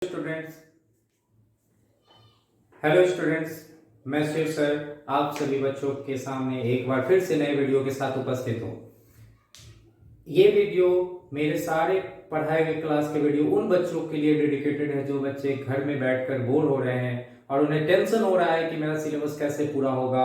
Students hello students, मैं Shiv sir आप सभी बच्चों के सामने एक बार फिर से नए वीडियो के साथ उपस्थित हूँ। ये वीडियो मेरे सारे पढ़ाए गए क्लास के वीडियो उन बच्चों के लिए डेडिकेटेड है जो बच्चे घर में बैठकर बोर हो रहे हैं और उन्हें टेंशन हो रहा है कि मेरा सिलेबस कैसे पूरा होगा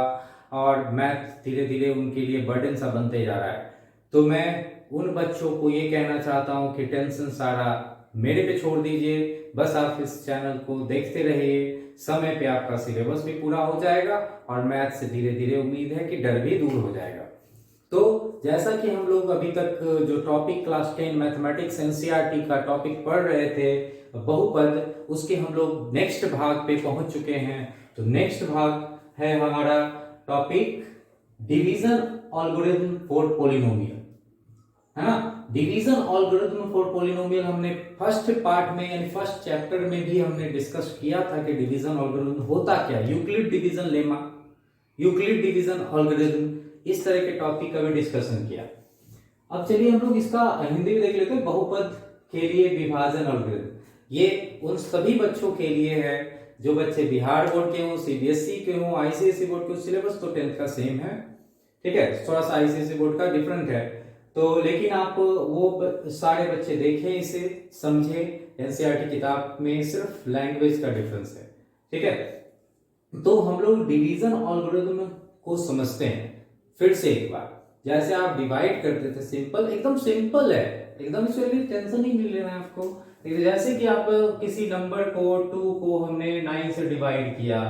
और मैथ धीरे धीरे उनके लिए बर्डन सा बनते जा रहा है। तो मैं उन बच्चों को ये कहना चाहता हूँ कि टेंशन सारा मेरे पे छोड़ दीजिए, बस आप इस चैनल को देखते रहिए। समय पे आपका सिलेबस भी पूरा हो जाएगा और मैथ से धीरे धीरे उम्मीद है कि डर भी दूर हो जाएगा। तो जैसा कि हम लोग अभी तक जो टॉपिक क्लास 10 मैथमेटिक्स एनसीईआरटी का टॉपिक पढ़ रहे थे बहुपद, उसके हम लोग नेक्स्ट भाग पे पहुंच चुके हैं। तो नेक्स्ट भाग है हमारा topic division algorithm for polynomial, है ना। डिवीजन एल्गोरिथम फॉर पॉलिनोमियल हमने फर्स्ट पार्ट में यानी फर्स्ट चैप्टर में भी हमने डिस्कस किया था कि डिवीजन एल्गोरिथम होता क्या, Euclid division lemma, Euclid division algorithm, इस तरह के टॉपिक का भी डिस्कशन किया। अब चलिए हम लोग इसका हिंदी में देख लेते हैं। बहुपद के लिए विभाजन एल्गोरिथम, ये उन सभी बच्चों के लिए है जो बच्चे बिहार बोर्ड के हों, सीबीएसई के हों, आईसीएसई बोर्ड के। सिलेबस तो 10th का सेम है, ठीक है, थोड़ा सा आईसीएसई बोर्ड का डिफरेंट है। तो लेकिन आप वो सारे बच्चे देखें, इसे समझे। एनसीईआरटी किताब में सिर्फ लैंग्वेज का डिफरेंस है, ठीक है। तो हम लोग डिवीजन एल्गोरिथम को समझते हैं फिर से एक बार। जैसे आप डिवाइड करते थे, सिंपल, एकदम सिंपल है, एकदम इसके लिए टेंशन ही नहीं लेना है आपको। जैसे कि आप किसी नंबर को 2 को हमने 9 से डिवाइड किया,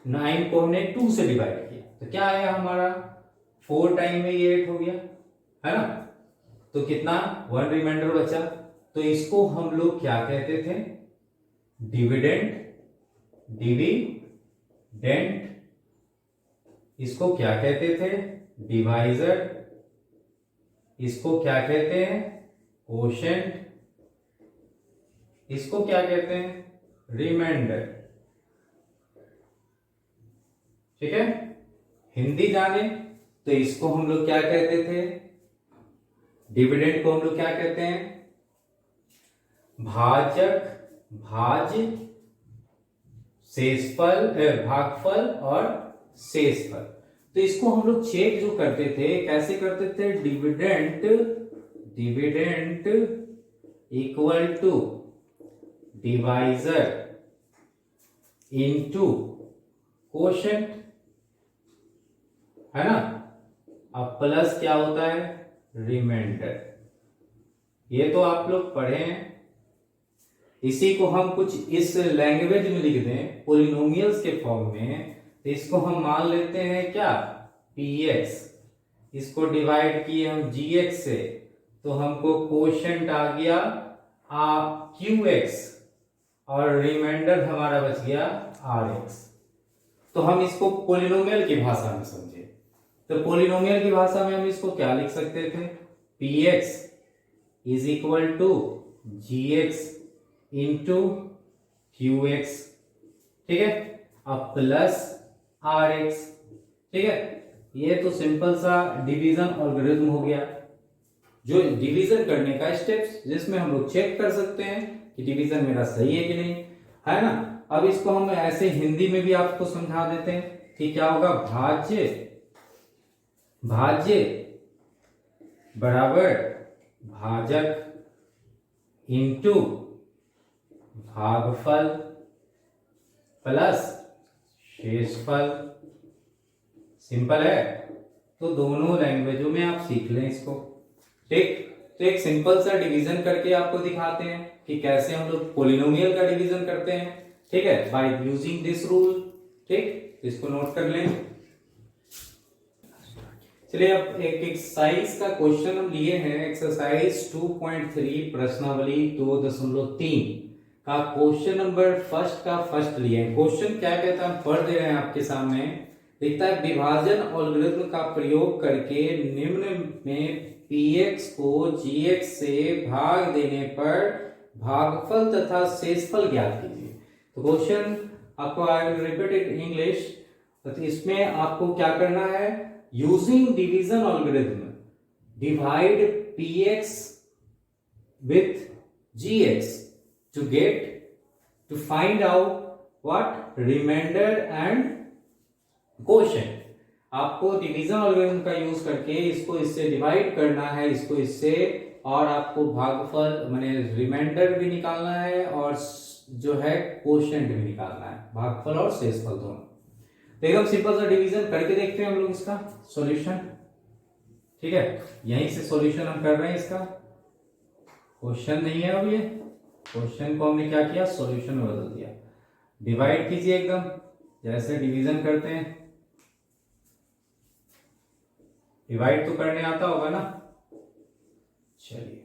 9 को हमने 2 से डिवाइड किया, तो क्या आया हमारा 4 टाइम में ये 8 हो गया, है ना। तो कितना 1 रिमाइंडर बचा। तो इसको हम लोग क्या कहते थे, डिविडेंड, डिविडेंड। इसको क्या कहते थे, डिवाइजर। इसको क्या कहते हैं, कोशेंट। इसको क्या कहते हैं, रिमाइंडर, ठीक है। हिंदी जाने तो इसको हम लोग क्या कहते थे, डिविडेंड को हम लोग क्या कहते हैं, भाजक, भाज्य, शेषफल, भागफल और शेषफल। तो इसको हम लोग चेक जो करते थे, कैसे करते थे, dividend, dividend equal to divisor into quotient, है ना। अब प्लस क्या होता है, रिमाइंडर। ये तो आप लोग पढ़े हैं। इसी को हम कुछ इस लैंग्वेज में लिख दें पॉलिनोमियल्स के फॉर्म में, तो इसको हम मान लेते हैं क्या, px। इसको डिवाइड किए हम gx से, तो हमको कोशेंट आ गया qx और रिमाइंडर हमारा बच गया rx। तो हम इसको पॉलिनोमियल की भाषा में समझे, तो पॉलिनोमियल की भाषा में हम इसको क्या लिख सकते थे, px is equal to gx into qx, ठीक है, अब प्लस rx, ठीक है। ये तो सिंपल सा डिवीजन एल्गोरिथम हो गया, जो डिवीजन करने का स्टेप्स, जिसमें हम लोग चेक कर सकते हैं कि डिवीजन मेरा सही है कि नहीं, है ना। अब इसको हम ऐसे हिंदी में भी आपको समझा देते हैं कि क्या होगा, भाज्य, भाज्य बराबर भाजक इंटू भागफल प्लस शेषफल। सिंपल है। तो दोनों लैंग्वेजों में आप सीख लें इसको, ठीक। तो एक सिंपल सा डिवीजन करके आपको दिखाते हैं कि कैसे हम लोग पॉलिनोमियल का डिवीजन करते हैं, ठीक है, बाय यूजिंग दिस रूल, ठीक। इसको नोट कर लें। चलिए अब एक एक्सरसाइज का क्वेश्चन हम लिए हैं, एक्सरसाइज 2.3 प्रश्नावली 2.3 का क्वेश्चन नंबर फर्स्ट का फर्स्ट लिए। क्वेश्चन क्या कहता है, हम पढ़ दे रहे हैं आपके सामने। लिखता है, विभाजन एल्गोरिथम का प्रयोग करके निम्न में px को gx से भाग देने पर भागफल तथा शेषफल ज्ञात कीजिए। तो क्वेश्चन आपको I will repeat it in English. तो इसमें आपको क्या करना है, using division algorithm divide px with gx to get to find out what remainder and quotient. आपको डिवीजन एल्गोरिथम का यूज करके इसको इससे डिवाइड करना है, इसको इससे, और आपको भागफल माने रिमाइंडर भी निकालना है और जो है क्वोशिएंट भी निकालना है, भागफल और शेषफल दोनों। तो एकदम सिंपल सा डिवीजन करके देखते हैं हम लोग इसका सॉल्यूशन। ठीक है, यहीं से सॉल्यूशन हम कर रहे हैं इसका, क्वेश्चन नहीं है। अब ये क्वेश्चन को हमने क्या किया, सॉल्यूशन में बदल दिया। डिवाइड कीजिए एकदम जैसे डिवीजन करते हैं, डिवाइड तो करने आता होगा ना। चलिए,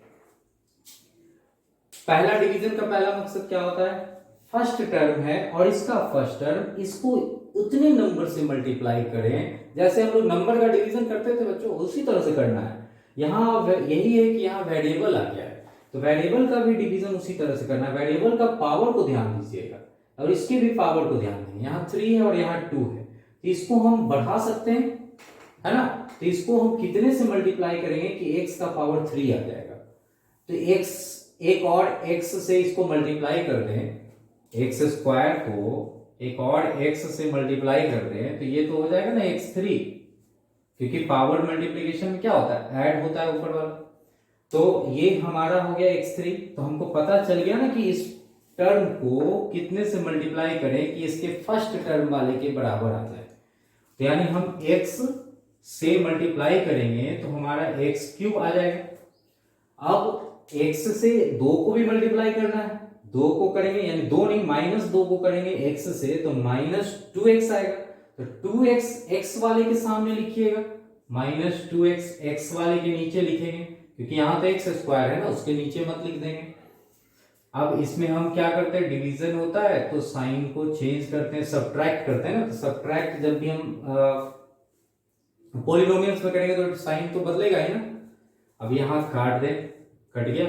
पहला डिवीजन का पहला मकसद क्या होता है, फर्स्ट टर्म है और इसका फर्स्ट टर्म, इसको उतने नंबर से मल्टीप्लाई करें जैसे हम लोग नंबर का डिवीजन करते थे बच्चों, उसी तरह से करना है। यहाँ यही है कि यहाँ वेरिएबल आ गया है, तो वेरिएबल का भी डिवीजन उसी तरह से करना है। वेरिएबल का पावर को ध्यान दीजिएगा और इसके भी पावर को ध्यान देंगे। यहाँ 3 है और यहाँ 2 है, तो इसको हम बढ़ा सकते हैं, है ना। तो इसको हम कितने से मल्टीप्लाई करेंगे कि x का पावर 3 आ जाएगा। तो x एक और x से इसको मल्टीप्लाई कर दें, x स्क्वायर को एक और x से मल्टीप्लाई कर दें, तो ये तो हो जाएगा ना x3, क्योंकि पावर मल्टीप्लिकेशन में क्या होता है, ऐड होता है ऊपर वाला। तो ये हमारा हो गया x3। तो हमको पता चल गया ना कि इस टर्म को कितने से मल्टीप्लाई करें कि इसके फर्स्ट टर्म वाले के बराबर आ जाए। तो यानी हम x से मल्टीप्लाई करेंगे तो हमारा x³ आ जाएगा। अब x से 2 को भी मल्टीप्लाई करना है, 2 को करेंगे यानी 2 नहीं -2 को करेंगे x से, तो -2x आएगा। तो 2x x वाले के सामने लिखिएगा, -2x x वाले के नीचे लिखेंगे, क्योंकि यहां तो x स्क्वायर है ना, उसके नीचे मत लिख देंगे। अब इसमें हम क्या करते हैं, डिवीजन होता है तो साइन को चेंज करते हैं, सब्ट्रैक्ट करते हैं ना। तो सब्ट्रैक्ट जब भी हम पॉलिनोमियल्स में करेंगे तो साइन तो बदलेगा ही ना। अब यहां काट दें, कट गया,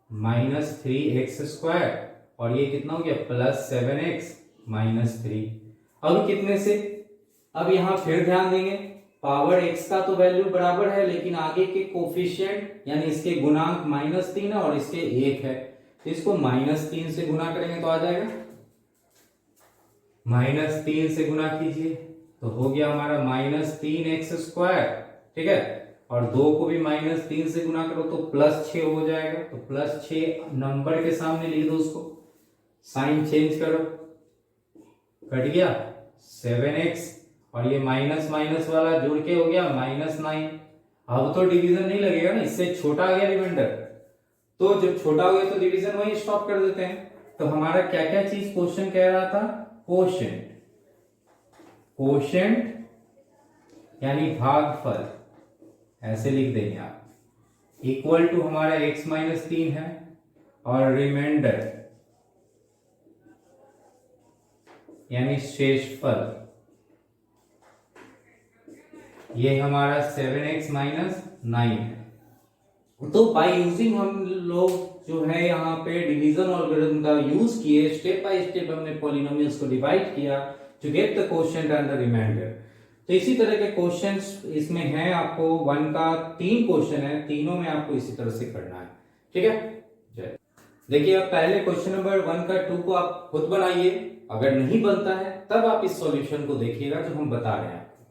-3x² और ये कितना हो गया, +7x -3। अब कितने से, अब यहां फिर ध्यान देंगे, पावर x का तो वैल्यू बराबर है, लेकिन आगे के कोफिशिएंट यानी इसके गुणांक -3 है और इसके 1 है, तो इसको -3 से गुना करेंगे तो आ जाएगा, -3 से गुना कीजिए तो हो गया हमारा -3x²। ठीक है, और 2 को भी -3 से गुना करो तो +6 हो जाएगा। तो +6 नंबर के सामने लिख दो, उसको साइन चेंज करो, कट गया 7x और ये माइनस माइनस वाला जुड़ के हो गया -9। अब तो डिवीजन नहीं लगेगा ना, इससे छोटा आ गया रिमाइंडर, तो जब छोटा हो गया तो डिवीजन वही स्टॉप कर देते हैं। तो हमारा क्या क्या चीज क्वेश्चन कह रहा था, क्वोशिएंट, क्वोशिएंट यानी भागफल, ऐसे लिख देंगे आप, इक्वल टू हमारा x -3 है और रिमाइंडर यानी शेषफल, ये हमारा 7x -9 है। तो बाय यूजिंग हम लोग जो है यहाँ पे डिवीजन एल्गोरिथम का यूज किए, स्टेप बाय स्टेप हमने पॉलिनोमियल्स को डिवाइड किया to get the quotient and the remainder. तो इसी तरह के क्वेश्चंस इसमें हैं, आपको 1 का 3 क्वेश्चन है, तीनों में आपको इसी तरह से करना है। ठीक है, देखिए अब पहले क्वेश्चन नंबर 1 का 2 को आप खुद बनाइए, अगर नहीं बनता है तब आप इस सॉल्यूशन को देखिएगा जो हम बता रहे हैं आपको।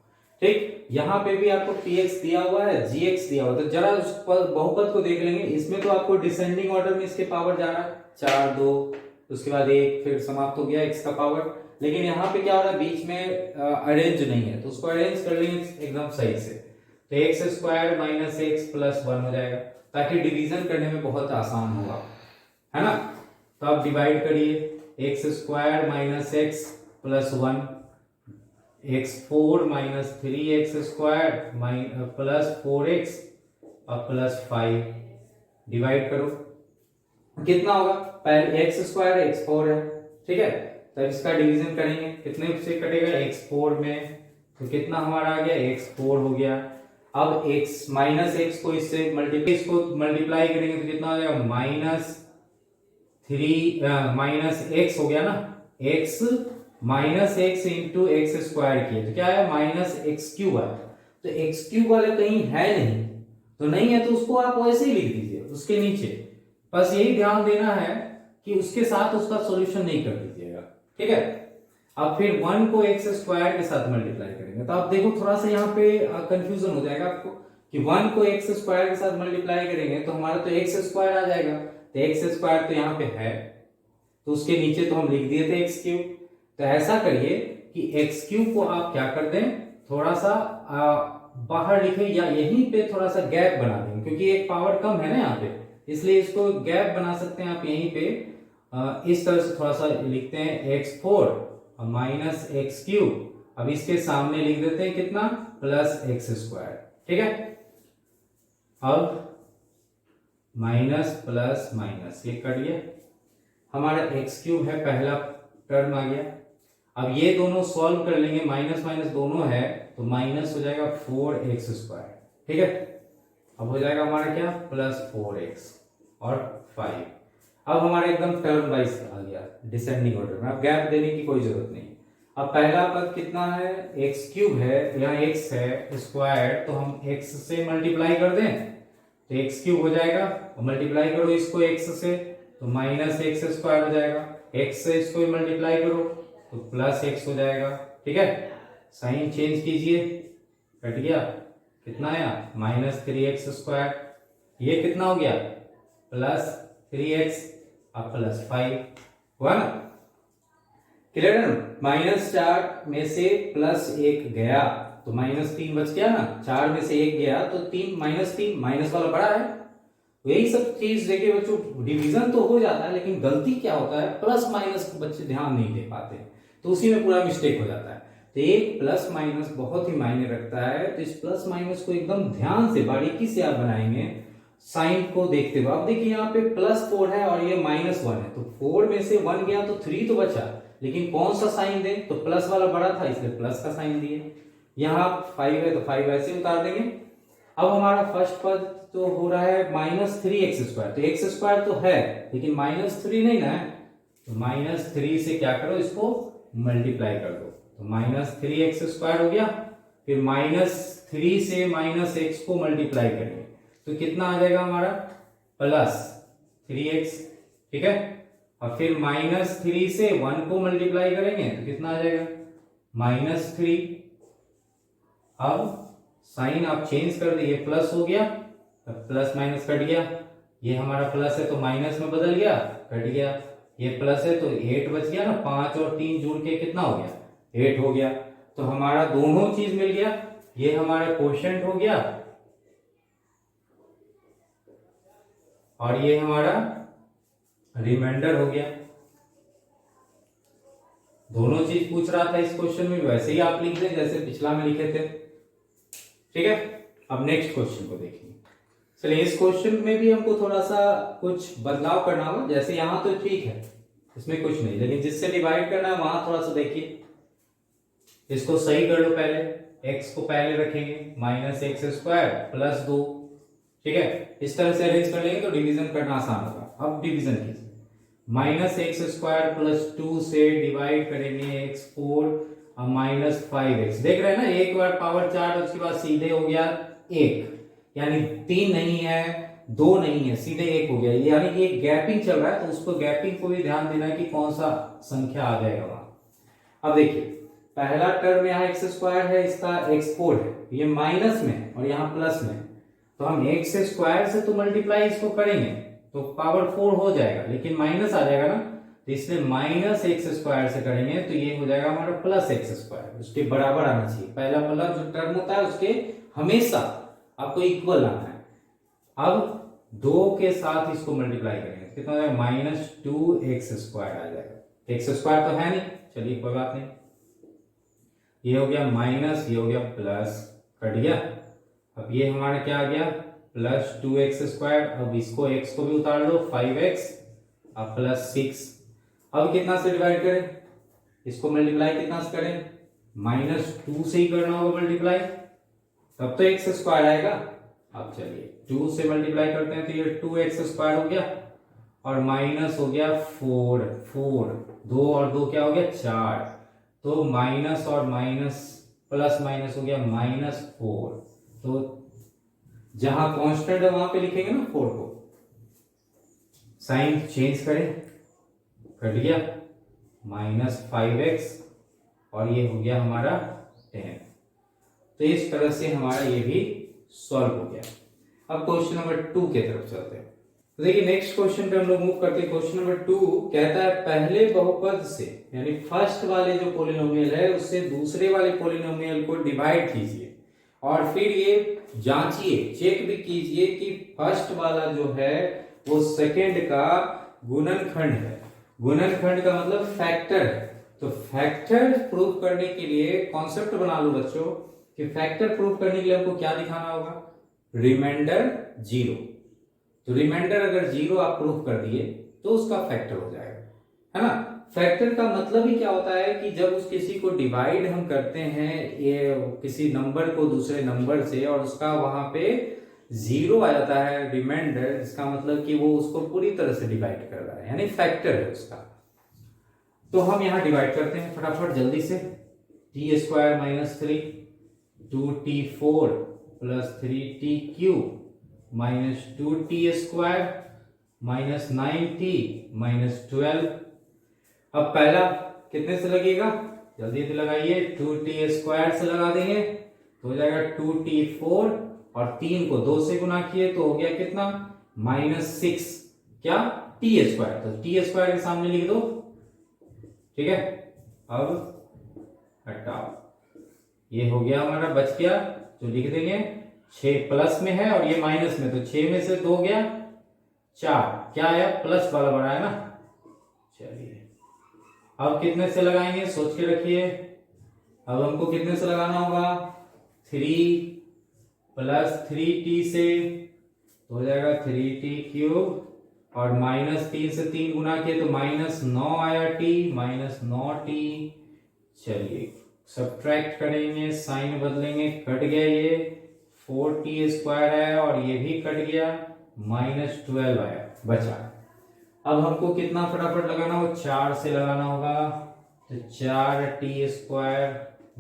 ठीक, यहाँ पे भी आपको px दिया हुआ है, gx दिया हुआ है, तो जरा उस बहुपद को देख लेंगे। इसमें तो आपको डिसेंडिंग ऑर्डर में इसके पावर जा रहा है, 4 2 उसके बाद 1 फिर समाप्त हो गया x का पावर, लेकिन यहाँ पे क्या हो रहा है, बीच में अरेंज नहीं है, तो उसको अरेंज कर लेंगे एकदम सही से। तो x² -x + 1 हो जाएगा, ताकि डिवीजन करने में बहुत आसान होगा, है ना। तो आप डिवाइड करिए, x² -x + 1, x4 -3x² + 4x और +5, डिवाइड करो कितना होगा, पहले x² x4 है। ठीक है, तो इसका डिवीजन करेंगे, कितने से कटेगा, x4 में, तो कितना हमारा आ गया, x4 हो गया। अब x -x को इससे मल्टीप्लाई करेंगे तो कितना हो जाएगा, -x हो गया ना, x -x इंटू x² किया तो क्या आया, -x³ आया। तो x³ वाले कहीं है नहीं, तो नहीं है तो उसको आप वैसे ही लिख दीजिए उसके नीचे। बस यही ध्यान देना है कि उसके साथ उसका सॉल्यूशन नहीं कर दीजिएगा, ठीक है। अब फिर 1 को एक्स स्क्वायर के साथ मल्टीप्लाई करेंगे, तो आप देखो थोड़ा सा यहाँ पे कंफ्यूजन हो जाएगा आपको कि 1 को एक्स स्क्वायर के साथ मल्टीप्लाई करेंगे तो हमारा तो एक्स स्क्वायर आ जाएगा, तो एक्स स्क्वायर तो यहाँ पे है, तो उसके नीचे तो हम लिख दिए थे एक्स क्यूब। तो ऐसा करिए कि एक्स क्यूब को आप क्या कर दें, थोड़ा सा बाहर लिखें या यहीं पे थोड़ा सा गैप बना दें, क्योंकि एक पावर कम है ना यहाँ पे, इसलिए इसको गैप बना सकते हैं आप यहीं पे। इस तरह से थोड़ा सा लिखते हैं x4 और माइनस एक्स क्यूब। अब इसके सामने लिख देते हैं कितना, प्लस एक्स स्क्वायर, ठीक है। अब माइनस प्लस माइनस ये कर लिया, हमारा एक्स क्यूब है, पहला टर्म आ गया। अब ये दोनों सॉल्व कर लेंगे, माइनस माइनस दोनों है तो माइनस हो जाएगा 4x स्क्वायर, ठीक है। अब हो जाएगा हमारा क्या, प्लस 4x और 5। अब हमारा एकदम टर्म वाइज आ गया डिसेंडिंग ऑर्डर में, अब गैप देने की कोई जरूरत नहीं। अब पहला पद कितना है, एक्स क्यूब है, यहाँ x है स्क्वायर, तो हम x से मल्टीप्लाई कर दें तो एक्स क्यूब हो जाएगा, मल्टीप्लाई करो इसको x से तो माइनस एक्स स्क्वायर हो जाएगा, x से इसको मल्टीप्लाई करो तो प्लस एक्स हो जाएगा, ठीक है। साइन चेंज कीजिए, कट गया, कितना आया, माइनस 3x स्क्वायर, ये कितना हो गया, प्लस 3x अब प्लस 5 हुआ ना, क्लियर है ना। -4 में से +1 गया तो -3 बच गया ना, 4 में से 1 गया तो 3 -3 माइनस वाला बड़ा है। तो यही सब चीज देखिए बच्चों, डिवीजन तो हो जाता है लेकिन गलती क्या होता है, प्लस माइनस को बच्चे ध्यान नहीं दे पाते, तो उसी में पूरा मिस्टेक हो जाता है। तो एक प्लस माइनस बहुत ही मायने रखता है, तो इस प्लस माइनस को एकदम ध्यान से बारीकी से आप बनाएंगे साइन को देखते हुए। अब देखिए यहाँ पे +4 है और ये -1 है, तो 4 में से 1 गया तो 3 तो बचा, लेकिन कौन सा साइन दें, तो प्लस वाला बड़ा था इसलिए प्लस का साइन दिए। यहाँ 5 है तो 5 ऐसे उतार देंगे। अब हमारा फर्स्ट पद तो हो रहा है -3x स्क्वायर, तो x स्क्वायर तो है लेकिन -3 नहीं ना है, तो -3 से क्या करो, इसको मल्टीप्लाई कर दो, तो -3x स्क्वायर हो गया। फिर -3 से -x को मल्टीप्लाई करेंगे तो कितना आ जाएगा हमारा, +3x, ठीक है। और फिर -3 से 1 को मल्टीप्लाई करेंगे तो कितना आ जाएगा, -3। अब साइन आप चेंज कर दिए, प्लस हो गया, प्लस माइनस कट गया, ये हमारा प्लस है तो माइनस में बदल गया, कट गया, ये प्लस है तो 8 बच गया ना, 5 और 3 जुड़ के कितना हो गया, 8 हो गया। तो हमारा दोनों चीज मिल गया, ये हमारा क्वोशिएंट हो गया और ये हमारा रिमाइंडर हो गया। दोनों चीज पूछ रहा था इस क्वेश्चन में, वैसे ही आप लिख दें जैसे पिछला में लिखे थे, ठीक है। अब नेक्स्ट क्वेश्चन को देखिए। चलिए इस क्वेश्चन में भी हमको थोड़ा सा कुछ बदलाव करना होगा, जैसे यहां तो ठीक है इसमें कुछ नहीं, लेकिन जिससे डिवाइड करना है वहां थोड़ा सा देखिए, इसको सही कर लो। पहले x को पहले रखेंगे, -x स्क्वायर प्लस 2, ठीक है। इस तरह से अरेंज कर लेंगे तो डिवीजन करना आसान होगा। अब डिवीजन कीजिए, -x स्क्वायर प्लस 2 से डिवाइड करेंगे x4 और -5x, देख रहे हैं ना, एक बार पावर 4 उसके बाद सीधे हो गया 1, यानी 3 नहीं है 2 नहीं है, सीधे 1 हो गया, यानी एक गैपिंग चल रहा है, तो उसको गैपिंग को भी ध्यान देना है कि कौन सा संख्या आ जाएगा वहां। अब देखिए पहला टर्म यहाँ x स्क्वायर है, इसका x4 है, ये माइनस में और यहाँ प्लस में, तो हम x स्क्वायर से तो मल्टीप्लाई इसको करेंगे तो पावर 4 हो जाएगा, लेकिन माइनस आ जाएगा ना, तो इसलिए -x स्क्वायर से करेंगे तो ये हो जाएगा हमारा +x स्क्वायर, उसके बराबर आना चाहिए। पहला वाला जो टर्म होता है उसके हमेशा आपको इक्वल लाना है। अब 2 के साथ इसको मल्टीप्लाई करेंगे कितना हो जाएगा, -2x स्क्वायर आ जाएगा। x स्क्वायर तो है नहीं, चलिए कोई बात नहीं, ये हो गया माइनस, ये हो गया प्लस, कट गया। अब ये हमारा क्या आ गया, +2x स्क्वायर, अब इसको x को भी उतार लो, 5x अब +6। अब कितना से डिवाइड करें, इसको मल्टीप्लाई कितना से करें, -2 से ही करना होगा मल्टीप्लाई, तब तो x स्क्वायर आएगा। अब चलिए 2 से मल्टीप्लाई करते हैं तो ये 2x स्क्वायर हो गया और माइनस हो गया 4, 2 और 2 क्या हो गया 4, तो माइनस और माइनस प्लस माइनस हो गया -4, तो जहां कांस्टेंट है वहां पे लिखेंगे ना 4 को। साइन चेंज करें, कट गया, -5x और ये हो गया हमारा 10। तो इस तरह से हमारा ये भी सॉल्व हो गया। अब क्वेश्चन नंबर 2 के तरफ चलते हैं। तो देखिए नेक्स्ट क्वेश्चन पे हम लोग मूव करते हैं। क्वेश्चन नंबर 2 कहता है पहले बहुपद से यानी फर्स्ट वाले जो पॉलिनोमियल है उससे दूसरे वाले पॉलिनोमियल को डिवाइड कीजिए और फिर ये जांचिए, चेक भी कीजिए कि फर्स्ट वाला जो है वो सेकंड का गुणनखंड है। गुणनखंड का मतलब फैक्टर है। तो फैक्टर प्रूफ करने के लिए कॉन्सेप्ट बना लो बच्चों कि फैक्टर प्रूफ करने के लिए हमको क्या दिखाना होगा, रिमाइंडर 0। तो रिमाइंडर अगर 0 आप प्रूफ कर दिए तो उसका फैक्टर हो जाएगा, है ना। फैक्टर का मतलब ही क्या होता है कि जब उस किसी को डिवाइड हम करते हैं ये किसी नंबर को दूसरे नंबर से और उसका वहां पे 0 आ जाता है रिमाइंडर, इसका मतलब कि वो उसको पूरी तरह से डिवाइड कर रहा है, यानी फैक्टर है उसका। तो हम यहां डिवाइड करते हैं फटाफट जल्दी से। t² - 3 2t4 + 3t³ -2t² -9t -12। अब पहला कितने से लगेगा, जल्दी से लगाइए, 2t² से लगा देंगे तो हो जाएगा 2t4 और 3 को 2 से गुना किए तो हो गया कितना, -6 क्या t²। तो t² के सामने लिख दो, ठीक है। अब हटाओ, ये हो गया हमारा, बच गया तो लिख देंगे 6 प्लस में है और ये माइनस में, तो 6 में से 2 गया 4, क्या है प्लस वाला बड़ा है ना। चलिए अब कितने से लगाएंगे सोच के रखिए। अब हमको कितने से लगाना होगा, 3 + 3t से तो हो जाएगा 3t³ और -3 से 3 गुना किए तो -9 आया t -9t। चलिए सब्ट्रैक्ट करेंगे, साइन बदलेंगे, कट गया, ये 4t² है और ये भी कट गया, -12 आया बचा। अब हमको कितना फटाफट लगाना हो, 4 से लगाना होगा तो 4t²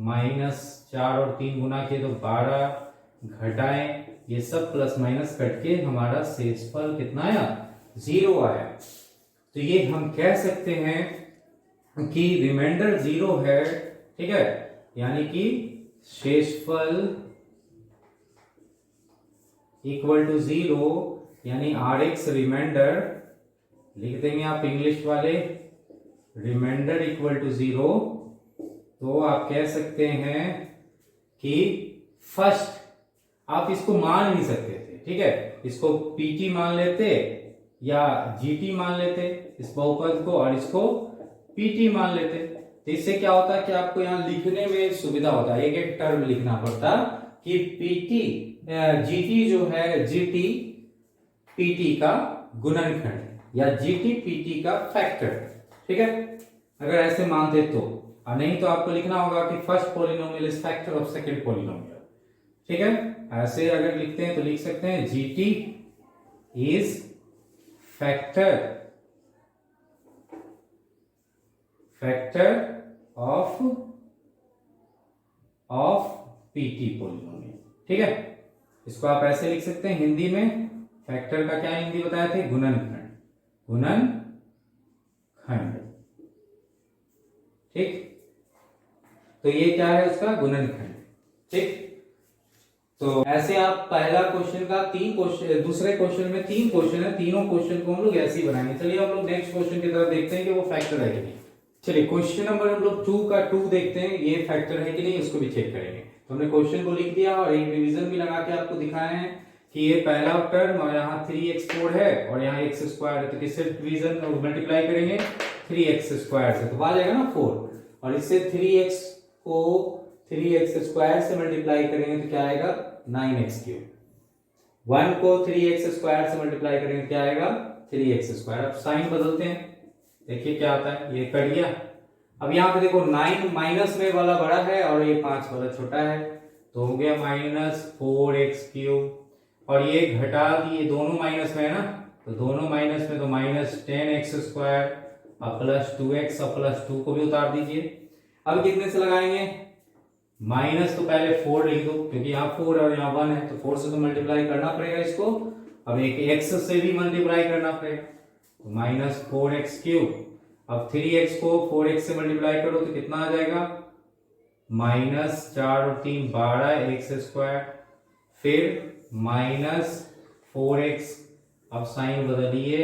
-4 और 3 गुना किए तो 12, घटाएं ये सब प्लस माइनस कट के हमारा शेषफल कितना आया, 0 आया। तो ये हम कह सकते हैं कि रिमाइंडर 0 है, ठीक है, यानी कि शेषफल = 0 यानी Rx रिमाइंडर लिख देंगे आप इंग्लिश वाले, रिमाइंडर = 0। तो आप कह सकते हैं कि फर्स्ट, आप इसको मान भी सकते थे, ठीक है, इसको pt मान लेते या gt मान लेते इस बहुपद को और इसको pt मान लेते। तो इससे क्या होता है कि आपको यहाँ लिखने में सुविधा होता है, एक एक टर्म लिखना पड़ता कि pt gt जो है gt pt का गुणनखंड या gt pt का फैक्टर, ठीक है, अगर ऐसे मानते तो। और नहीं तो आपको लिखना होगा कि first polynomial is factor of second polynomial, ठीक है। ऐसे अगर लिखते हैं तो लिख सकते हैं gt is factor of pt polynomial, ठीक है। इसको आप ऐसे लिख सकते हैं हिंदी में, फैक्टर का क्या हिंदी बताए थे, गुणनखंड, गुणनखंड, ठीक। तो ये क्या है उसका गुणनखंड, ठीक। तो ऐसे आप पहला क्वेश्चन का 3 क्वेश्चन, दूसरे क्वेश्चन में 3 क्वेश्चन है, तीनों क्वेश्चन को हम लोग ऐसे ही बनाएंगे। चलिए हम लोग नेक्स्ट क्वेश्चन की तरफ देखते हैं कि वो फैक्टर है कि नहीं। चलिए क्वेश्चन नंबर हम लोग 2 का 2 देखते हैं, ये फैक्टर है कि नहीं उसको भी चेक करेंगे। तो हमने क्वेश्चन को लिख दिया और एक रिवीजन भी लगा के आपको दिखाए हैं कि ये पहला टर्म और यहाँ 3x² है और यहाँ x² है, तो किससे डिवीजन मल्टीप्लाई करेंगे, 3x² से, तो आ जाएगा ना 4, और इससे 3x को 3x² से मल्टीप्लाई करेंगे तो क्या आएगा, 9x³। 1 को 3x² से मल्टीप्लाई करेंगे क्या आएगा, 3x²। अब साइन बदलते हैं, देखिए क्या आता है, ये कट गया। अब यहाँ पे देखो 9 माइनस में वाला बड़ा है और ये 5 वाला छोटा है, तो हो गया -4x³ और ये घटा दिए, दोनों माइनस में है ना, तो दोनों माइनस में, तो -10x² और +2x और +2 को भी उतार दीजिए। अब कितने से लगाएंगे, माइनस तो पहले 4 लिख दो क्योंकि यहाँ 4 और यहाँ 1 है, तो 4 से तो मल्टीप्लाई करना पड़ेगा इसको। अब एक x से भी मल्टीप्लाई करना पड़ेगा, तो -4x³ अब 3x को 4x से मल्टीप्लाई करो तो कितना आ जाएगा, माइनस 4 और 3 12 एक्स स्क्वायर, फिर माइनस 4x, अब साइन बदलिए,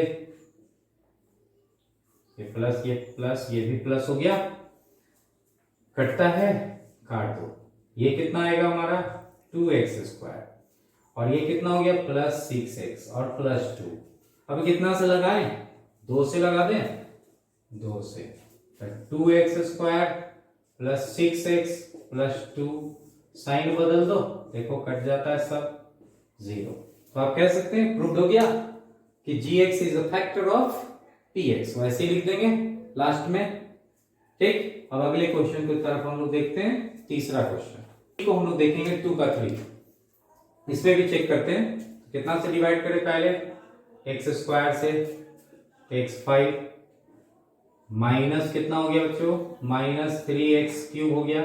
ये प्लस ये भी प्लस हो गया, कटता है काट दो, ये कितना आएगा हमारा 2x स्क्वायर, और ये कितना हो गया प्लस 6x और प्लस 2। अब कितना से लगाएं, 2 से लगा दें, 2 से, 2x square plus 6x plus 2, sign बदल दो, देखो कट जाता है सब 0। तो आप कह सकते हैं प्रूव हो गया कि gx is a factor of px, वैसे ही लिख देंगे लास्ट में। ठीक, अब अगले क्वेश्चन की तरफ हम लोग देखते हैं, तीसरा क्वेश्चन को हम लोग देखेंगे 2 का 3, इसमें भी चेक करते हैं कितना से डिवाइड करें, पहले एक्स स्क्वायर से x5 माइनस कितना हो गया बच्चों, माइनस 3x क्यूब हो गया,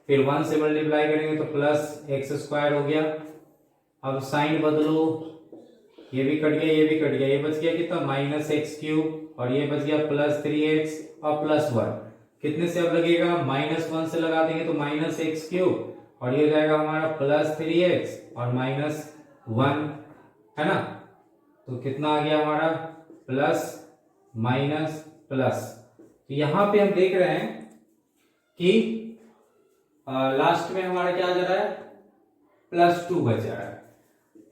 फिर 1 से मल्टीप्लाई करेंगे तो प्लस एक्स स्क्वायर हो गया। अब साइन बदलो, ये भी कट गया ये भी कट गया, ये बच गया कितना माइनस एक्स क्यूब, और ये बच गया प्लस 3x और प्लस 1, कितने से अब लगेगा, माइनस 1 से लगा देंगे तो माइनस एक्स क्यूब, और ये जाएगा हमारा प्लस 3x और माइनस 1, है ना। तो कितना आ गया हमारा प्लस माइनस प्लस। तो यहां पे हम देख रहे हैं कि लास्ट में हमारा क्या जा रहा है, प्लस 2 बच जा रहा है,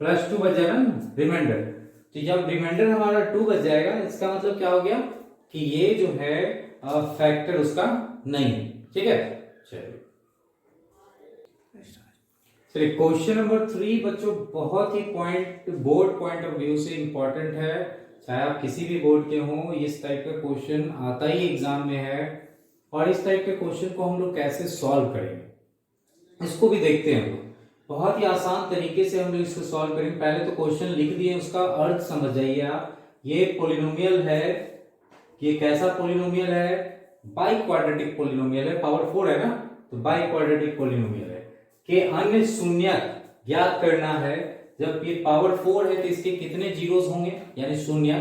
प्लस 2 बच जाएगा ना रिमाइंडर। तो जब रिमाइंडर हमारा 2 बच जाएगा, इसका मतलब क्या हो गया कि ये जो है फैक्टर उसका नहीं है। ठीक है, चलिए क्वेश्चन नंबर 3 बच्चों बहुत ही बोर्ड पॉइंट ऑफ व्यू से इंपॉर्टेंट है, चाहे आप किसी भी बोर्ड के हों, इस टाइप का क्वेश्चन आता ही एग्जाम में है। और इस टाइप के क्वेश्चन को हम लोग कैसे सॉल्व करेंगे इसको भी देखते हैं हम लोग। बहुत ही आसान तरीके से हम लोग इसको सॉल्व करेंगे। पहले तो क्वेश्चन लिख दिए, उसका अर्थ समझ जाइए आप। ये पॉलिनोमियल है, ये कैसा पॉलिनोमियल है, बाई क्वाड्रेटिक पॉलिनोमियल है, पावर 4 है ना, तो बाई क्वाड्रेटिक पॉलिनोमियल है कि अन्य शून्य ज्ञात करना है। जब ये पावर 4 है तो इसके कितने जीरोस होंगे, यानी शून्य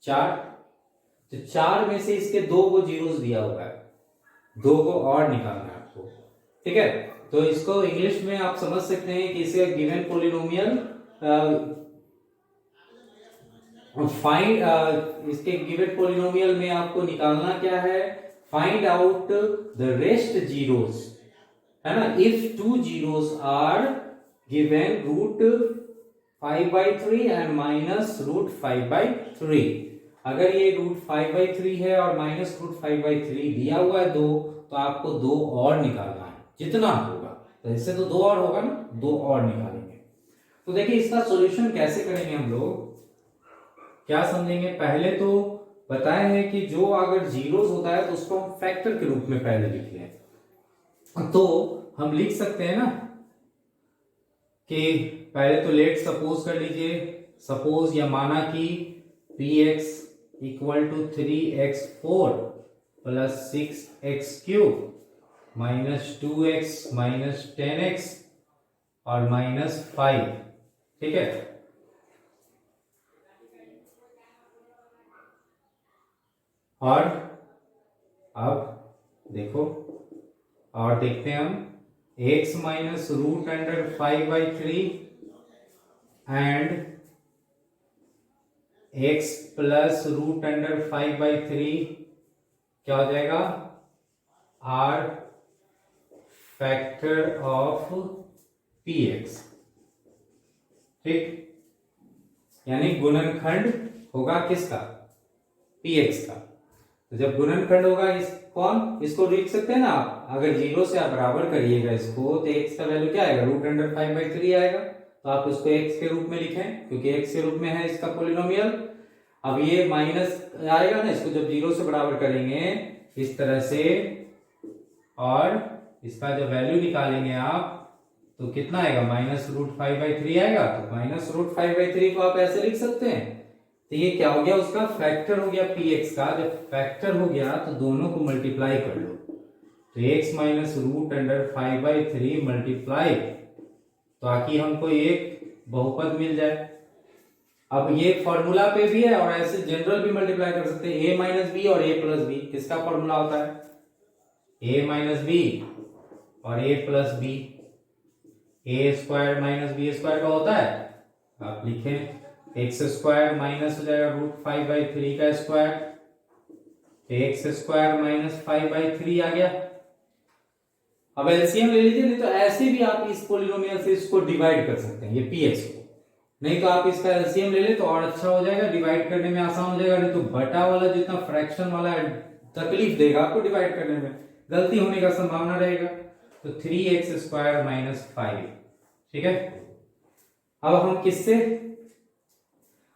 4, तो 4 में से इसके 2 को जीरोस दिया हुआ है, 2 को और निकालना है आपको। ठीक है, तो इसको इंग्लिश में आप समझ सकते हैं कि इसे गिवन पॉलिनोमियल फाइंड, इसके गिवन पॉलिनोमियल में आपको निकालना क्या है, find out the rest zeros, है ना। If 2 zeros are given root 5/3 and minus root 5/3, अगर ये रूट 5/3 है और माइनस रूट 5/3 दिया हुआ है 2, तो आपको 2 और निकालना है, जितना होगा। तो इससे तो 2 और होगा ना, 2 और निकालेंगे। तो देखिए इसका सॉल्यूशन कैसे करेंगे हम लोग, क्या समझेंगे। पहले तो बताए हैं कि जो अगर जीरोस होता है तो उसको हम फैक्टर के रूप में पहले लिख लें। तो हम लिख सकते हैं ना कि पहले तो लेट सपोज कर लीजिए, सपोज या माना कि px equal to 3x4 plus 6x cube minus 2x minus 10x और माइनस 5। ठीक है, और अब देखो और देखते हैं हम, x minus root under 5/3 and x plus root under 5/3 क्या हो जाएगा, आर फैक्टर ऑफ px। ठीक, यानी गुणनखंड होगा किसका, px का। तो जब गुणनखंड होगा कौन, इसको लिख सकते हैं ना आप, अगर 0 से आप बराबर करिएगा इसको तो x का वैल्यू क्या आएगा, रूट अंडर 5/3 आएगा। तो आप इसको x के रूप में लिखें क्योंकि x के रूप में है इसका पॉलिनोमियल। अब ये माइनस आएगा ना, इसको जब 0 से बराबर करेंगे इस तरह से, और इसका जब वैल्यू निकालेंगे आप तो कितना आएगा, माइनस रूट 5/3 आएगा। तो माइनस रूट 5/3 को आप ऐसे लिख सकते हैं। तो ये क्या हो गया, उसका फैक्टर हो गया px का। जब फैक्टर हो गया तो दोनों को मल्टीप्लाई कर लो, तो x minus root under 5/3 multiply, ताकि हमको एक बहुपद मिल जाए। अब ये फॉर्मूला पे भी है और ऐसे जनरल भी मल्टीप्लाई कर सकते हैं, a माइनस बी और a प्लस बी। किसका फॉर्मूला होता है? a माइनस बी और a plus b. A square minus b square का होता है, आप लिखें एक्स स्क्वायर माइनस हो जाएगा √5/3 का स्क्वायर, एक्स स्क्वायर माइनस 5/3 आ गया। अब एलसीएम ले लीजिए, नहीं तो ऐसे भी आप इस पोलिनोमियल से इसको डिवाइड कर सकते हैं, ये पीएक्स को। नहीं तो आप इसका एलसीएम ले ले तो और अच्छा हो जाएगा, डिवाइड करने में आसान हो जाएगा। नहीं तो बटा वाला जितना फ्रैक्शन वाला है तकलीफ देगा आपको डिवाइड करने में, गलती होने का संभावना रहेगा। तो 3x स्क्वायर माइनस 5, ठीक है। अब हम किससे,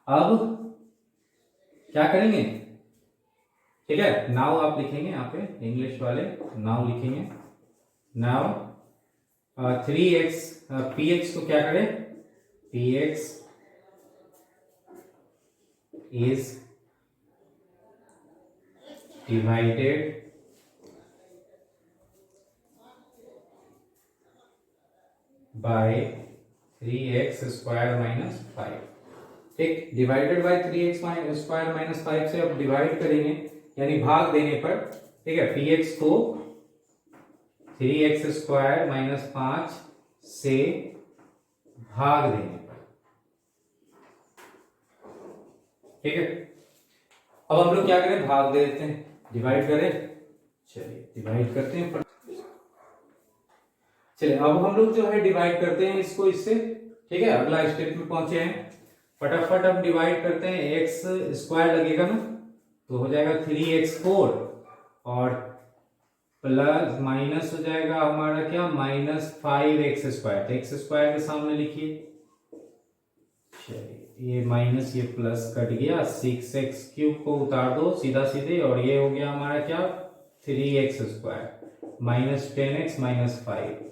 अब क्या करेंगे, ठीक है, नाउ आप लिखेंगे यहाँ पे इंग्लिश वाले, नाउ लिखेंगे, नाउ 3x px को क्या करें, px is divided by 3x square minus 5, ठीक। Divided by 3x square minus 5 से अब डिवाइड करेंगे, यानी भाग देने पर, ठीक है, px को 3x स्क्वायर माइनस 5 से भाग देने पर, ठीक है। अब हम लोग क्या करें, भाग दे देते हैं, डिवाइड करें, चलिए डिवाइड करते हैं। चलिए अब हम लोग जो है डिवाइड करते हैं इसको इससे, ठीक है। अगला स्टेप में पहुंचे हैं, फटाफट अब डिवाइड करते हैं। एक्स स्क्वायर लगेगा ना, तो हो जाएगा 3x4 और प्लस माइनस हो जाएगा हमारा क्या, माइनस 5x स्क्वायर। तो एक्स स्क्वायर के सामने लिखिए, चलिए ये माइनस ये प्लस कट गया, 6x क्यूब को उतार दो सीधा सीधे, और ये हो गया हमारा क्या, 3x square minus 10x minus 5।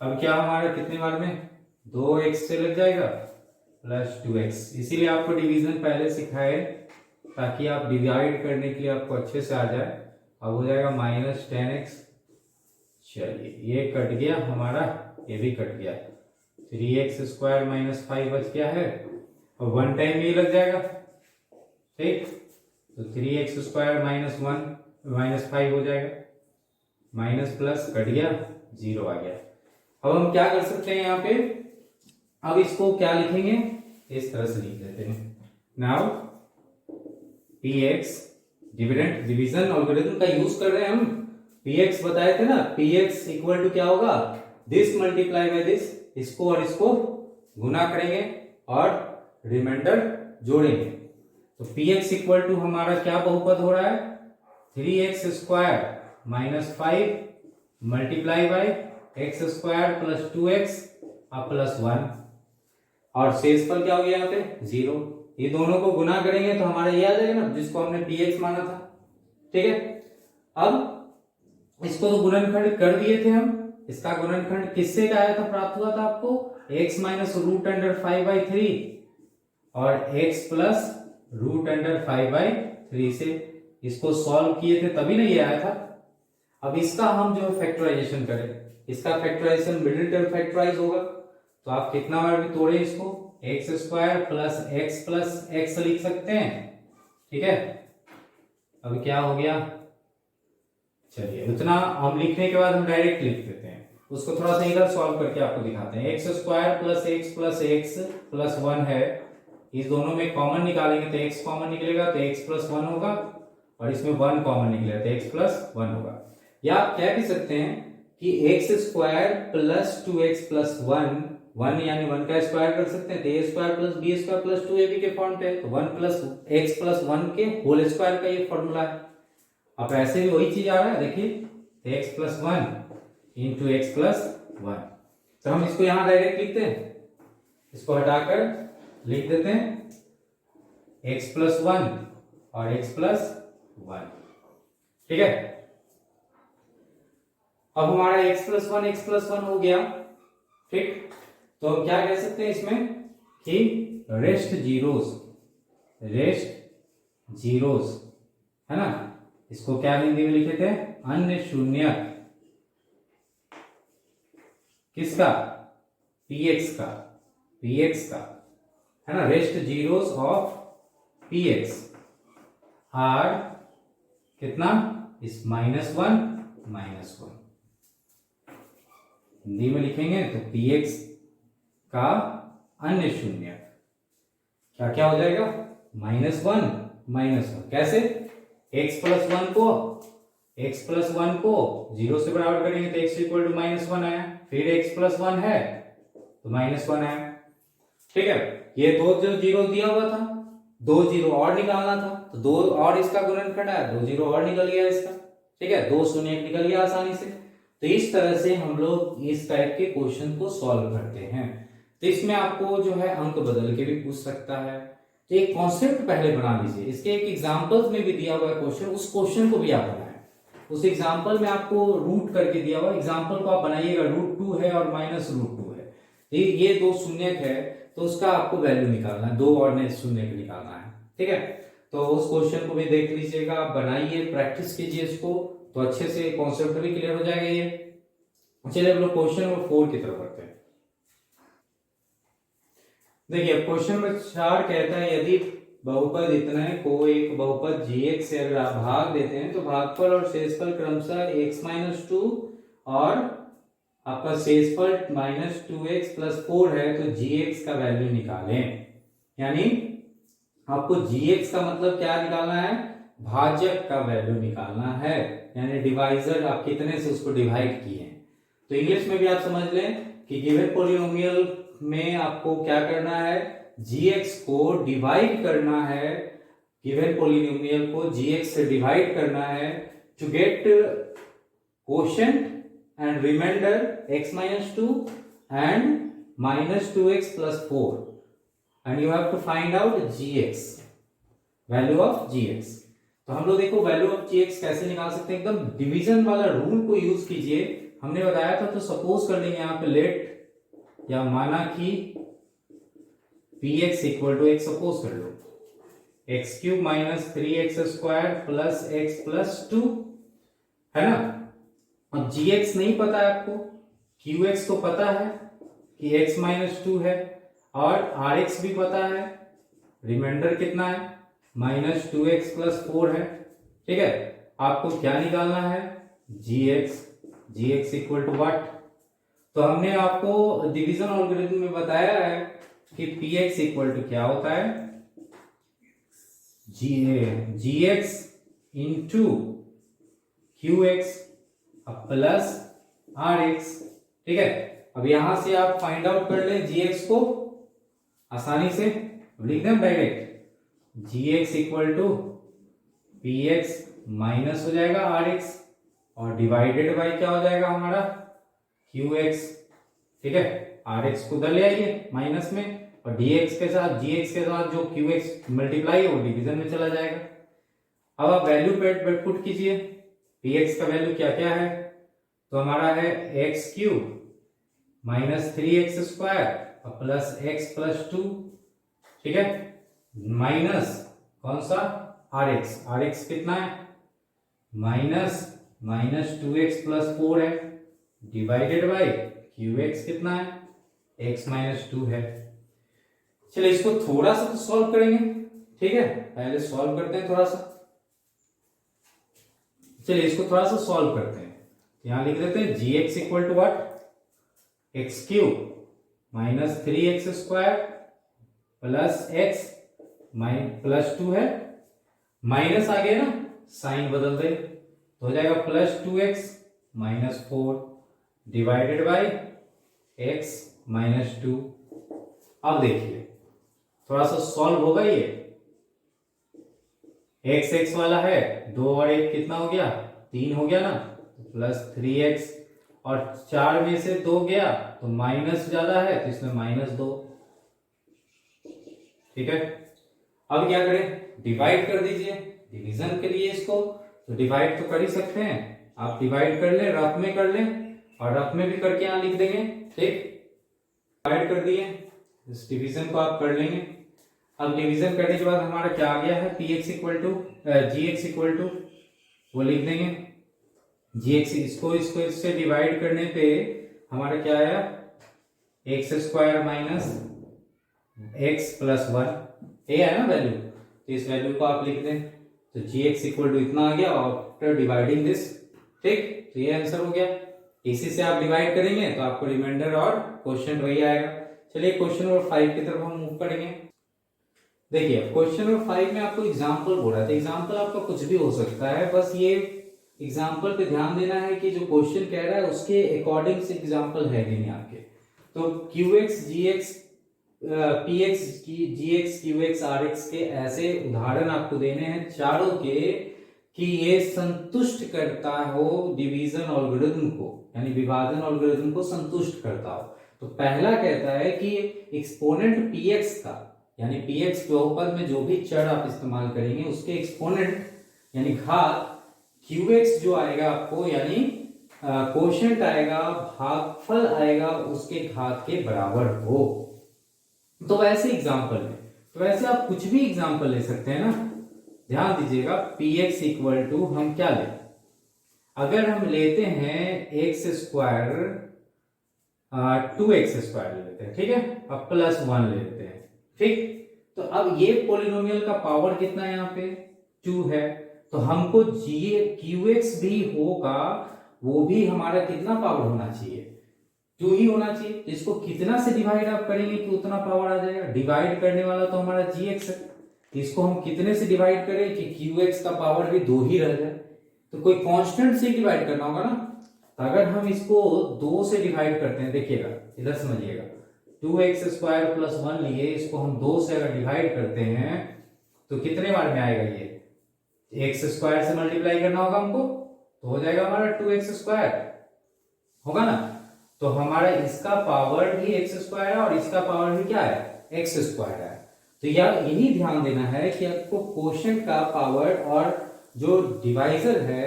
अब क्या हमारा कितने बार में, 2x से लग जाएगा प्लस 2x। इसीलिए आपको डिवीजन पहले सिखाए ताकि आप डिवाइड करने के लिए आपको अच्छे से आ जाए। अब हो जाएगा माइनस 10x, चलिए ये कट गया हमारा, ये भी कट गया, 3x स्क्वायर माइनस 5 बच गया है, और 1 टाइम ये लग जाएगा, ठीक। तो 3x स्क्वायर माइनस 1 माइनस 5 हो जाएगा, माइनस प्लस कट गया, 0 आ गया। अब हम क्या कर सकते हैं यहाँ पे, अब इसको क्या लिखेंगे, इस तरह से लिख देते हैं, now px, dividend division algorithm का यूज कर रहे हैं हम। px बताए थे ना, px इक्वल टू क्या होगा, दिस मल्टीप्लाई बाय दिस, इसको और इसको गुना करेंगे और रिमाइंडर जोड़ेंगे। तो px इक्वल टू हमारा क्या बहुपद हो रहा है, 3x square minus 5 multiply by x square plus 2x plus 1, और शेषफल क्या हो गया यहाँ पे 0। ये दोनों को गुना करेंगे तो हमारा ये आ जाएगा ना, जिसको हमने px माना था, ठीक है। अब इसको तो गुणनखंड कर दिए थे हम, इसका गुणनखंड किससे का आया था, प्राप्त हुआ था आपको x माइनस √5/3 और x प्लस √5/3 से। इसको सॉल्व किए थे तभी ना ये आया था। अब इसका हम जो फैक्टराइजेशन करें, इसका फैक्टराइजेशन मिडिल टर्म फैक्टराइज होगा, तो आप कितना बार भी तोड़े इसको, एक्स स्क्वायर प्लस एक्स लिख सकते हैं, ठीक है। अब क्या हो गया, चलिए उतना हम लिखने के बाद हम डायरेक्ट लिख देते हैं, उसको थोड़ा सा इधर सॉल्व करके आपको दिखाते हैं। X square plus x plus 1 है, इस दोनों में कॉमन निकालेंगे तो x कॉमन निकलेगा, तो x प्लस 1 होगा, और इसमें 1 कॉमन निकलेगा तो x प्लस 1 होगा। या आप कह भी सकते हैं कि x square plus 2x plus 1 यानी 1 का स्क्वायर कर सकते हैं, तो a square plus b square plus 2ab के फॉर्म पे है, तो 1 प्लस x प्लस 1 के होल स्क्वायर का ये फॉर्मूला है। अब ऐसे भी वही चीज आ रहा है, देखिए x plus 1 into x plus 1। तो हम इसको यहां डायरेक्ट लिखते हैं, इसको हटाकर लिख देते हैं x प्लस 1 और x प्लस 1, ठीक है। अब हमारा x प्लस 1 हो गया, ठीक। तो हम क्या कह सकते हैं इसमें कि रेस्ट जीरोस है ना, इसको क्या हिंदी में लिखे थे, अन्य शून्य, किसका, px का है ना, rest zeros of p x are कितना, इस -1 -1। हिंदी में लिखेंगे तो पी एक्स का अन्य शून्य क्या क्या हो जाएगा, -1 -1। कैसे, x प्लस वन को 0 से बराबर करेंगे तो x इक्वल टू -1 आया, फिर x प्लस 1 है तो -1 आया। ठीक है, ये दो जो जीरो दिया हुआ था, 2 जीरो और निकालना था तो 2 और इसका गुणनखंड है, 2 जीरो और निकल गया इसका। ठीक है, 2 शून्य निकल गया आसानी से। तो इस तरह से हम लोग इस टाइप के क्वेश्चन को सॉल्व करते हैं। तो इसमें आपको जो है अंक बदल के भी पूछ सकता है। तो एक कॉन्सेप्ट पहले बना लीजिए, इसके एक एग्जांपल्स में भी दिया हुआ है क्वेश्चन, उस क्वेश्चन को भी आप बनाएं। उस एग्जांपल में आपको रूट करके दिया हुआ, एग्जांपल को आप बनाइएगा, √2 है और -√2 है, ये दो शून्यक है तो उसका आपको वैल्यू निकालना है, 2 और शून्यक निकालना है। ठीक है, तो उस क्वेश्चन को भी देख लीजिएगा, आप बनाइए, प्रैक्टिस कीजिए इसको, तो अच्छे से कॉन्सेप्ट भी क्लियर हो जाएगा ये। चलिए अब लोग क्वेश्चन नंबर 4 की तरफ बढ़ते हैं। देखिए क्वेश्चन नंबर 4 कहता है यदि बहुपद इतना है को एक बहुपद gx से अगर आप भाग देते हैं तो भागफल और शेषफल क्रमशः x-2 और आपका शेषफल -2x + 4 है तो gx का वैल्यू निकालें। यानी आपको gx का मतलब क्या निकालना है, भाजक का वैल्यू निकालना है, यानी डिवाइजर आप कितने से उसको डिवाइड किए। तो इंग्लिश में भी आप समझ लें कि गिवन पॉलिनोमियल में आपको क्या करना है, gx को डिवाइड करना है, गिवन पॉलिनोमियल को gx से डिवाइड करना है to get quotient and remainder x-2 and -2x + 4 and you have to find out gx, value of gx। तो हम लोग देखो वैल्यू ऑफ gx कैसे निकाल सकते हैं, एकदम डिवीजन वाला रूल को यूज कीजिए, हमने बताया था। तो सपोज कर लेंगे यहाँ पे लेट या माना कि px equal to x, suppose कर लो x³ - 3x² + x + 2 है ना। अब gx नहीं पता है आपको, qx तो पता है कि x-2 है और rx भी पता है, रिमाइंडर कितना है -2x + 4 है। ठीक है, आपको क्या निकालना है, gx इक्वल टू व्हाट। तो हमने आपको डिवीजन एल्गोरिथम में बताया है कि px इक्वल टू क्या होता है, gx into qx plus rx। ठीक है, अब यहां से आप फाइंड आउट कर ले gx को आसानी से, लिख दें direct, gx equal to px minus हो जाएगा rx और डिवाइडेड बाय क्या हो जाएगा हमारा qx। ठीक है, rx को उधर ले आइए माइनस में और dx के साथ gx के साथ जो qx मल्टीप्लाई है वो डिवीजन में चला जाएगा। अब आप वैल्यू पे पुट कीजिए, px का वैल्यू क्या क्या है, तो हमारा है x³ - 3x² प्लस x + 2। ठीक है, माइनस कौन सा rx कितना है, -2x + 4 है, डिवाइडेड बाय qx कितना है x-2 है। चलिए इसको थोड़ा सा तो सॉल्व करेंगे। ठीक है, पहले सॉल्व करते हैं थोड़ा सा। चलिए इसको थोड़ा सा सॉल्व करते हैं, यहां लिख देते हैं gx equal to what, x³ - 3x² plus x + 2 है, माइनस आ गया ना, साइन बदल दे तो हो जाएगा +2x - 4 डिवाइडेड बाय x - 2। अब देखिए थोड़ा सा सॉल्व होगा ये, x वाला है, 2 और 1 कितना हो गया, 3 हो गया ना, प्लस 3x और 4 में से 2 गया तो माइनस ज्यादा है तो इसमें -2। ठीक है, अब क्या करें, डिवाइड कर दीजिए, डिवीजन के लिए इसको तो डिवाइड तो कर ही सकते हैं, आप डिवाइड कर ले, रफ में कर ले और रफ में भी करके यहां लिख देंगे। ठीक, डिवाइड कर दिए, इस डिवीजन को आप कर लेंगे। अब डिवीजन करने के बाद हमारा क्या आ गया है, px equal to gx equal to वो लिख देंगे gx, इसको इससे डिवाइड करने पे हमारा क्या आया, x² - x प्लस 1 ये है ना वैल्यू, तो इस वैल्यू को आप लिख दें, तो जी एक्स इक्वल टू इतना आ गया आफ्टर डिवाइडिंग दिस। ठीक, तो ये आंसर हो गया। इसी से आप डिवाइड करेंगे तो आपको रिमाइंडर और क्वेश्चन वही आएगा। चलिए क्वेश्चन नंबर 5 की तरफ हम मूव करेंगे। देखिए क्वेश्चन नंबर 5 में आपको एग्जाम्पल बोला था, एग्जाम्पल आपका कुछ भी हो सकता है, बस ये एग्जाम्पल पे ध्यान देना है कि जो क्वेश्चन कह रहा है उसके अकॉर्डिंग से एग्जाम्पल है कि नहीं आपके। तो q x g x p x g x q x r x के ऐसे उदाहरण आपको देने हैं चारों के कि ये संतुष्ट करता हो डिवीजन एल्गोरिथम को, यानी विभाजन एल्गोरिथम को संतुष्ट करता हो। तो पहला कहता है कि एक्सपोनेंट px का, यानी px बहुपद में जो भी चर आप इस्तेमाल करेंगे उसके एक्सपोनेंट यानी घात qx जो आएगा आपको, यानी कोशेंट आएगा, भागफल आएगा, उसके घात के बराबर हो। तो वैसे एग्जाम्पल है, तो वैसे आप कुछ भी एग्जाम्पल ले सकते हैं ना। ध्यान दीजिएगा px इक्वल टू हम क्या लें, अगर हम लेते हैं एक्स स्क्वायर 2x स्क्वायर ले लेते हैं, ठीक है, अब प्लस 1 ले लेते हैं। ठीक, तो अब ये पॉलिनोमियल का पावर कितना है, यहाँ पे 2 है, तो हमको qx भी होगा, वो भी हमारा कितना पावर होना चाहिए, 2 ही होना चाहिए। तो इसको कितना से डिवाइड आप करेंगे कि उतना पावर आ जाएगा, डिवाइड करने वाला तो हमारा gx है, इसको हम कितने से डिवाइड करें कि qx का पावर भी 2 ही रह जाए। तो कोई कांस्टेंट से डिवाइड करना होगा ना, तो अगर हम इसको 2 से डिवाइड करते हैं, देखिएगा इधर समझिएगा, 2x स्क्वायर प्लस 1 लिए, इसको हम 2 से अगर डिवाइड करते हैं तो कितने बार में आएगा, ये x स्क्वायर से मल्टीप्लाई करना होगा हमको, तो हो जाएगा हमारा 2x स्क्वायर होगा ना। तो हमारा इसका पावर भी x स्क्वायर है और इसका पावर भी क्या है, x स्क्वायर है। तो यार यही ध्यान देना है कि आपको क्वोशिएंट का पावर और जो डिवाइजर है,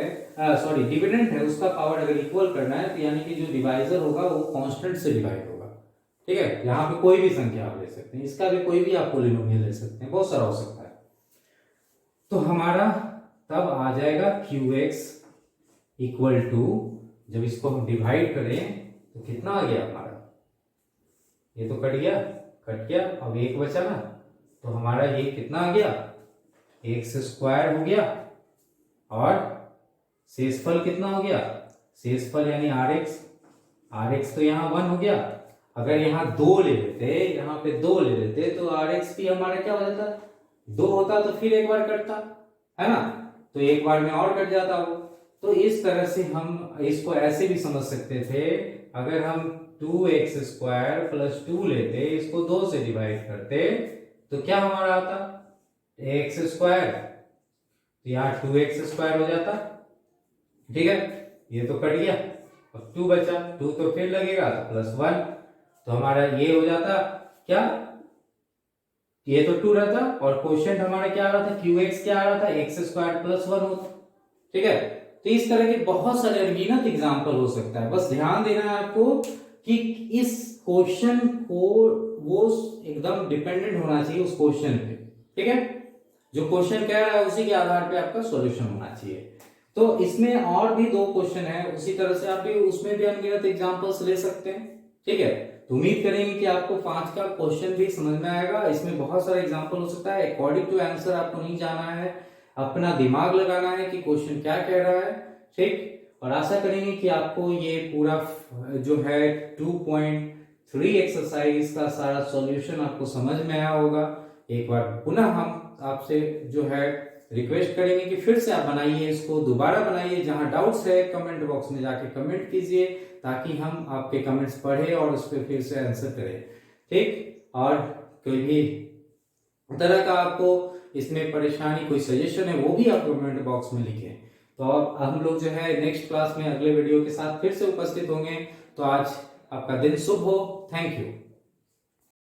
सॉरी डिविडेंड है, उसका पावर अगर इक्वल करना है तो यानी कि जो डिवाइजर होगा वो कांस्टेंट से डिवाइड होगा। ठीक है, यहाँ पे कोई भी संख्या आप ले सकते हैं, इसका भी कोई भी आप पॉलिनोमियल ले सकते हैं, बहुत सारा हो सकता है। तो हमारा तब आ जाएगा qx इक्वल टू, जब इसको हम डिवाइड करें तो कितना आ गया हमारा, ये तो कट गया, अब एक बचा ना, तो हमारा ये कितना आ गया, एक्स स्क्वायर हो गया, और शेषफल कितना हो गया, शेषफल यानी आर एक्स तो यहाँ 1 हो गया। अगर यहाँ 2 ले लेते, यहाँ पे 2 ले लेते तो आर एक्स भी हमारा क्या हो जाता, 2 होता तो फिर एक बार कटता है ना, तो एक बार में और कट जाता वो। तो इस तरह से हम इसको ऐसे भी समझ सकते थे, अगर हम 2x स्क्वायर प्लस 2 लेते, इसको 2 से डिवाइड करते तो क्या हमारा आता, एक्स स्क्वायर, तो यहाँ 2x स्क्वायर हो जाता। ठीक है, ये तो कट गया, अब 2 बचा, 2 तो फिर लगेगा तो प्लस 1, तो हमारा ये हो जाता क्या, ये तो 2 रहता, और क्वोशिएंट हमारा क्या आ रहा था, qx क्या आ रहा था, एक्स स्क्वायर प्लस 1 होता। ठीक है, तो इस तरह के बहुत सारे अनगिनत एग्जाम्पल हो सकता है, बस ध्यान देना है आपको कि इस क्वेश्चन को वो एकदम डिपेंडेंट होना चाहिए उस क्वेश्चन पे। ठीक है, जो क्वेश्चन कह रहा है उसी के आधार पे आपका सॉल्यूशन होना चाहिए। तो इसमें और भी 2 क्वेश्चन है, उसी तरह से आप भी उसमें भी अनगिनत एग्जांपल्स ले सकते हैं। ठीक है, तो उम्मीद करेंगे कि आपको 5 का क्वेश्चन भी समझ में आएगा। इसमें बहुत सारा एग्जांपल हो सकता है, अकॉर्डिंग टू आंसर आपको नहीं जाना है, अपना दिमाग लगाना है कि क्वेश्चन क्या कह रहा है। ठीक, और आशा करेंगे कि आपको ये पूरा जो है 2.3 एक्सरसाइज का सारा सॉल्यूशन आपको समझ में आया होगा। एक बार पुनः हम आपसे जो है रिक्वेस्ट करेंगे कि फिर से आप बनाइए, इसको दोबारा बनाइए, जहां डाउट्स है कमेंट बॉक्स में जाके कमेंट कीजिए, ताकि हम आपके कमेंट्स पढ़े और उस पर फिर से आंसर करें। ठीक, और कोई भी तरह का आपको इसमें परेशानी, कोई सजेशन है, वो भी आप कमेंट बॉक्स में लिखें। तो अब हम लोग जो है नेक्स्ट क्लास में अगले वीडियो के साथ फिर से उपस्थित होंगे। तो आज आपका दिन शुभ हो। Thank you.